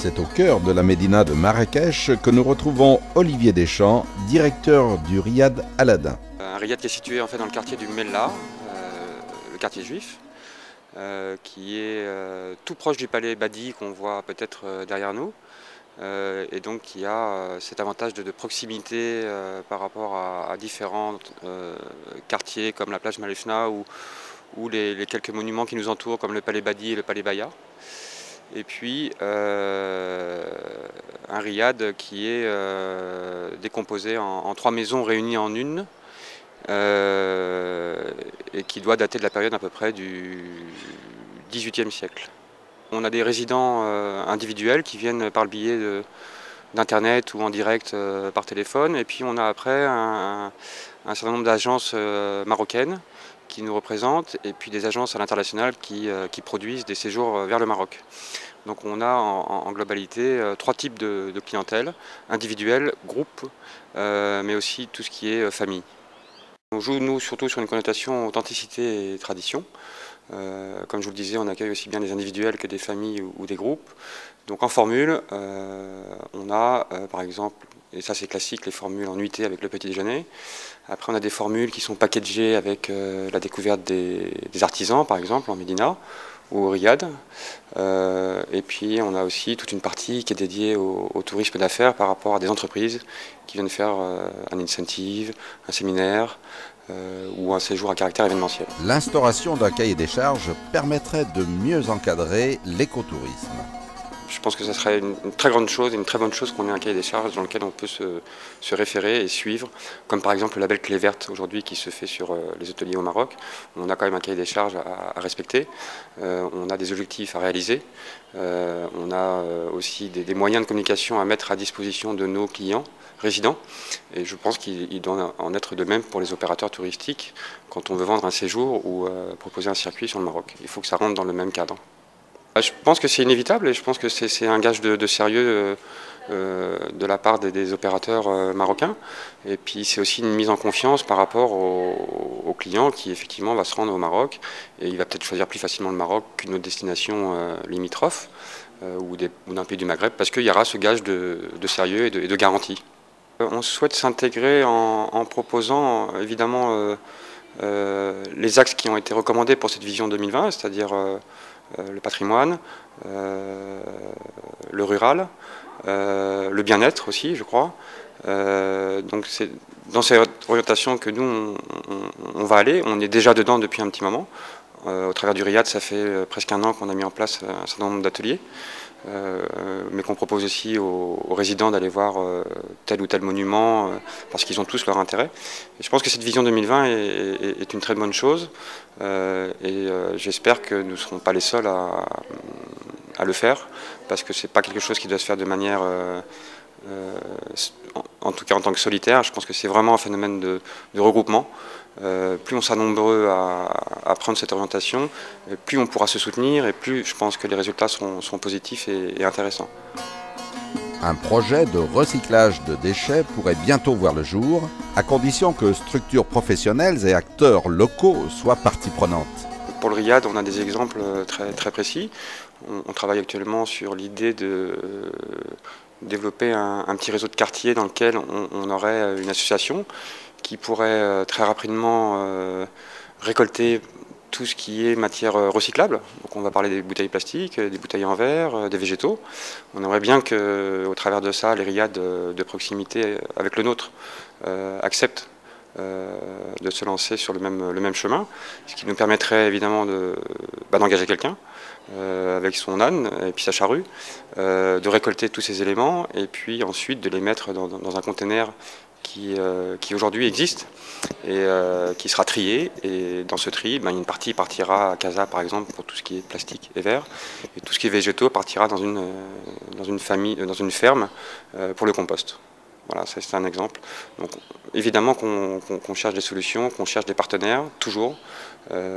C'est au cœur de la médina de Marrakech que nous retrouvons Olivier Deschamps, directeur du riad Aladin. Un riad qui est situé en fait dans le quartier du Mellah, le quartier juif, qui est tout proche du palais Badi qu'on voit peut-être derrière nous, et donc qui a cet avantage de proximité par rapport à différents quartiers comme la plage Malefna ou les quelques monuments qui nous entourent comme le palais Badi et le palais Baya. Et puis un riad qui est décomposé en 3 maisons réunies en une, et qui doit dater de la période à peu près du XVIIIe siècle. On a des résidents individuels qui viennent par le biais d'internet ou en direct par téléphone, et puis on a après un certain nombre d'agences marocaines qui nous représentent, et puis des agences à l'international qui produisent des séjours vers le Maroc. Donc on a en globalité 3 types de clientèle, individuelle, groupe, mais aussi tout ce qui est famille. On joue nous surtout sur une connotation authenticité et tradition. Comme je vous le disais, on accueille aussi bien des individuels que des familles ou des groupes. Donc en formule, on a par exemple, et ça c'est classique, les formules en nuitée avec le petit déjeuner. Après on a des formules qui sont packagées avec la découverte des artisans par exemple en Médina ou au riad. Et puis on a aussi toute une partie qui est dédiée au tourisme d'affaires par rapport à des entreprises qui viennent faire un incentive, un séminaire ou un séjour à caractère événementiel. L'instauration d'un cahier des charges permettrait de mieux encadrer l'écotourisme. Je pense que ça serait une très grande chose, une très bonne chose qu'on ait un cahier des charges dans lequel on peut se référer et suivre, comme par exemple le label Clé Verte aujourd'hui qui se fait sur les hôteliers au Maroc. On a quand même un cahier des charges à respecter, on a des objectifs à réaliser, on a aussi des moyens de communication à mettre à disposition de nos clients résidents, et je pense qu'il doit en être de même pour les opérateurs touristiques quand on veut vendre un séjour ou proposer un circuit sur le Maroc. Il faut que ça rentre dans le même cadre. Je pense que c'est inévitable et je pense que c'est un gage de sérieux de la part des opérateurs marocains. Et puis c'est aussi une mise en confiance par rapport au client qui effectivement va se rendre au Maroc et il va peut-être choisir plus facilement le Maroc qu'une autre destination limitrophe ou d'un pays du Maghreb parce qu'il y aura ce gage de sérieux et de garantie. On souhaite s'intégrer en proposant évidemment les axes qui ont été recommandés pour cette vision 2020, c'est-à-dire le patrimoine, le rural, le bien-être aussi, je crois. Donc c'est dans cette orientation que nous, on va aller. On est déjà dedans depuis un petit moment. Au travers du riad, ça fait presque 1 an qu'on a mis en place un certain nombre d'ateliers, mais qu'on propose aussi aux résidents d'aller voir tel ou tel monument, parce qu'ils ont tous leur intérêt. Et je pense que cette vision 2020 est une très bonne chose, et j'espère que nous ne serons pas les seuls à le faire, parce que ce n'est pas quelque chose qui doit se faire de manière, en tout cas en tant que solitaire. Je pense que c'est vraiment un phénomène de regroupement. Plus on sera nombreux à prendre cette orientation, plus on pourra se soutenir et plus je pense que les résultats seront positifs et intéressants. Un projet de recyclage de déchets pourrait bientôt voir le jour, à condition que structures professionnelles et acteurs locaux soient partie prenante. Pour le riad, on a des exemples très précis. On travaille actuellement sur l'idée de développer un petit réseau de quartiers dans lequel on aurait une association qui pourrait très rapidement récolter tout ce qui est matière recyclable. Donc on va parler des bouteilles plastiques, des bouteilles en verre, des végétaux. On aimerait bien qu'au travers de ça, les riads de proximité avec le nôtre acceptent de se lancer sur le même chemin, ce qui nous permettrait évidemment d'engager quelqu'un avec son âne et puis sa charrue, de récolter tous ces éléments et puis ensuite de les mettre dans un conteneur qui aujourd'hui existe et qui sera trié. Et dans ce tri, une partie partira à Casa par exemple pour tout ce qui est plastique et verre, et tout ce qui est végétaux partira dans une ferme pour le compost. Voilà, c'est un exemple. Donc évidemment qu'on cherche des solutions, qu'on cherche des partenaires, toujours,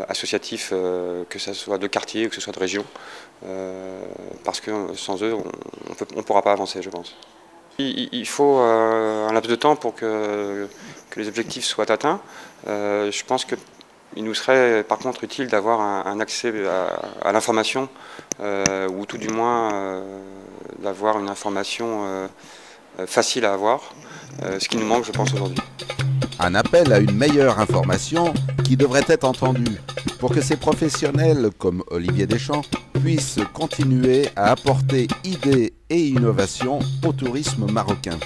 associatifs, que ce soit de quartier ou que ce soit de région, parce que sans eux, on ne pourra pas avancer, je pense. Il faut un laps de temps pour que les objectifs soient atteints. Je pense que Il nous serait par contre utile d'avoir un accès à l'information, ou tout du moins d'avoir une information facile à avoir, ce qui nous manque, je pense, aujourd'hui. Un appel à une meilleure information qui devrait être entendu pour que ces professionnels comme Olivier Deschamps puissent continuer à apporter idées et innovations au tourisme marocain.